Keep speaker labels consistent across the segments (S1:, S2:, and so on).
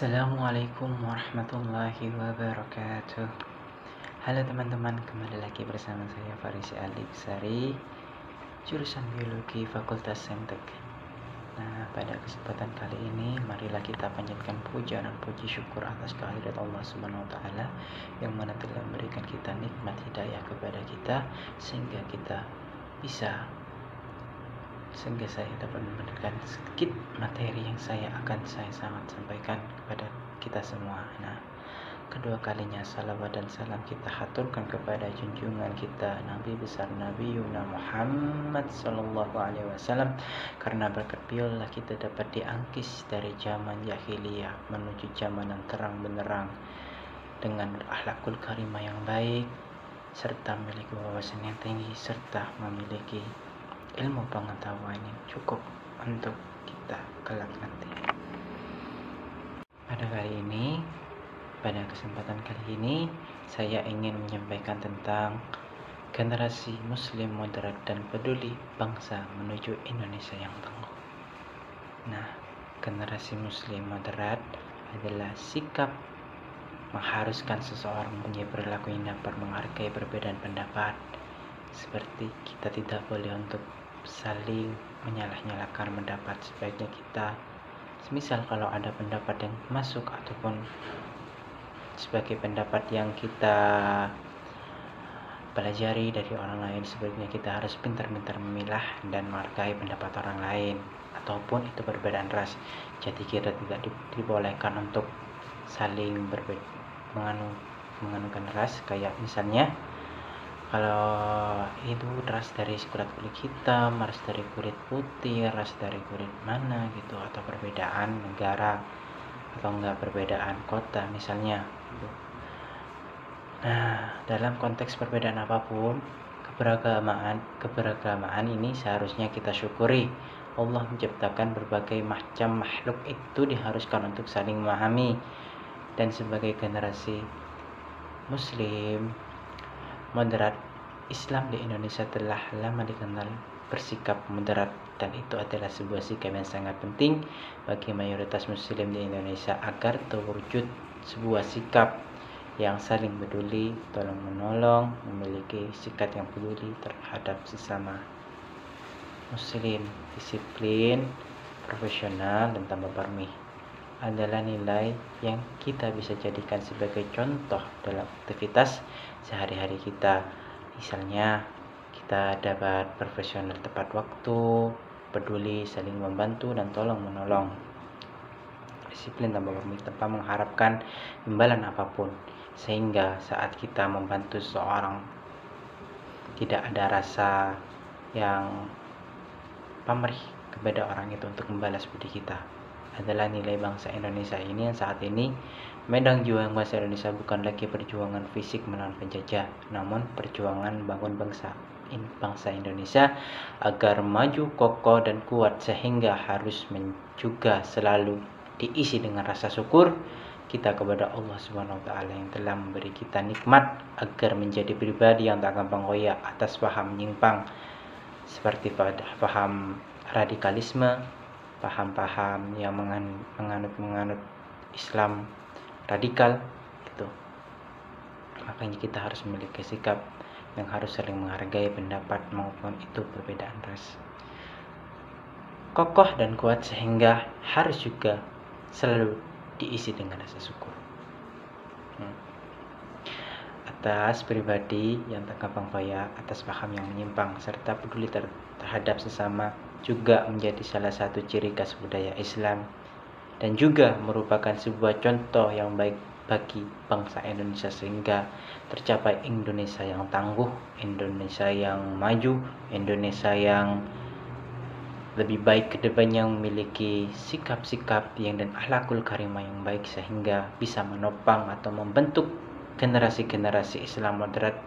S1: Assalamualaikum warahmatullahi wabarakatuh. Halo teman-teman, kembali lagi bersama saya Farisi Alibsari, jurusan Biologi Fakultas Saintek. Nah, pada kesempatan kali ini marilah kita panjatkan puja dan puji syukur atas kehadirat Allah Subhanahu wa taala yang mana telah memberikan kita nikmat hidayah kepada kita sehingga saya dapat memberikan sedikit materi yang saya sangat sampaikan kepada kita semua. Nah, kedua kalinya salawat dan salam kita haturkan kepada junjungan kita Nabi besar Nabi Yuna Muhammad sallallahu alaihi wasallam, karena berkat beliaulah kita dapat diangkis dari zaman jahiliyah menuju zaman yang terang benderang dengan akhlakul karimah yang baik, serta memiliki wawasan yang tinggi, serta memiliki ilmu pengetahuan yang cukup untuk kita kelak nanti. Pada kesempatan kali ini saya ingin menyampaikan tentang generasi muslim moderat dan peduli bangsa menuju Indonesia yang tangguh. Nah, generasi muslim moderat adalah sikap mengharuskan seseorang mempunyai perilaku yang dapat menghargai perbedaan pendapat, seperti kita tidak boleh untuk saling menyalah-nyalahkan pendapat. Sebaiknya kita, semisal kalau ada pendapat yang masuk ataupun sebagai pendapat yang kita pelajari dari orang lain, sebaiknya kita harus pintar-pintar memilah dan menghargai pendapat orang lain, ataupun itu perbedaan ras. Jadi kita tidak dibolehkan untuk saling menganukan ras, kayak misalnya kalau itu ras dari kulit hitam, ras dari kulit putih, ras dari kulit mana gitu, atau perbedaan negara atau enggak perbedaan kota misalnya. Nah, dalam konteks perbedaan apapun, keberagamaan ini seharusnya kita syukuri. Allah menciptakan berbagai macam makhluk, itu diharuskan untuk saling memahami. Dan sebagai generasi muslim moderat, Islam di Indonesia telah lama dikenal bersikap moderat, dan itu adalah sebuah sikap yang sangat penting bagi mayoritas muslim di Indonesia agar terwujud sebuah sikap yang saling peduli, tolong menolong, memiliki sikap yang peduli terhadap sesama muslim, disiplin, profesional, dan tanpa pamrih adalah nilai yang kita bisa jadikan sebagai contoh dalam aktivitas sehari-hari kita. Misalnya kita dapat profesional tepat waktu, peduli, saling membantu, dan tolong menolong. Disiplin tanpa pamrih, tanpa mengharapkan imbalan apapun, sehingga saat kita membantu seseorang tidak ada rasa yang pamrih kepada orang itu untuk membalas budi kita. Adalah nilai bangsa Indonesia ini yang saat ini medan juang bangsa Indonesia bukan lagi perjuangan fisik melawan penjajah, namun perjuangan bangun bangsa Indonesia agar maju, kokoh, dan kuat, sehingga harus juga selalu diisi dengan rasa syukur kita kepada Allah Subhanahu wa taala yang telah memberi kita nikmat agar menjadi pribadi yang tak gampang goyah atas paham menyimpang, seperti paham radikalisme, paham-paham yang menganut Islam radikal gitu. Makanya kita harus memiliki sikap yang harus saling menghargai pendapat maupun itu perbedaan ras, kokoh dan kuat, sehingga harus juga selalu diisi dengan rasa syukur atas pribadi yang tak gampang goyah atas paham yang menyimpang, serta peduli terhadap sesama juga menjadi salah satu ciri khas budaya Islam, dan juga merupakan sebuah contoh yang baik bagi bangsa Indonesia, sehingga tercapai Indonesia yang tangguh, Indonesia yang maju, Indonesia yang lebih baik ke depannya, memiliki sikap-sikap yang dan akhlakul karimah yang baik, sehingga bisa menopang atau membentuk generasi-generasi Islam moderat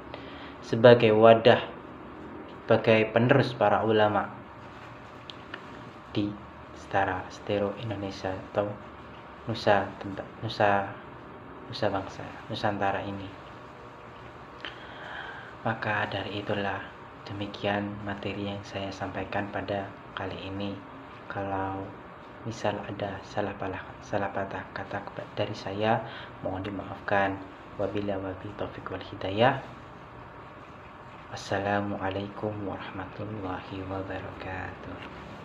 S1: sebagai wadah, sebagai penerus para ulama di seluruh Indonesia atau nusa bangsa Nusantara ini. Maka dari itulah, demikian materi yang saya sampaikan pada kali ini. Kalau Misal ada salah patah kata dari saya, mohon dimaafkan. Wabillahi taufiq wal hidayah. Wassalamualaikum warahmatullahi wabarakatuh.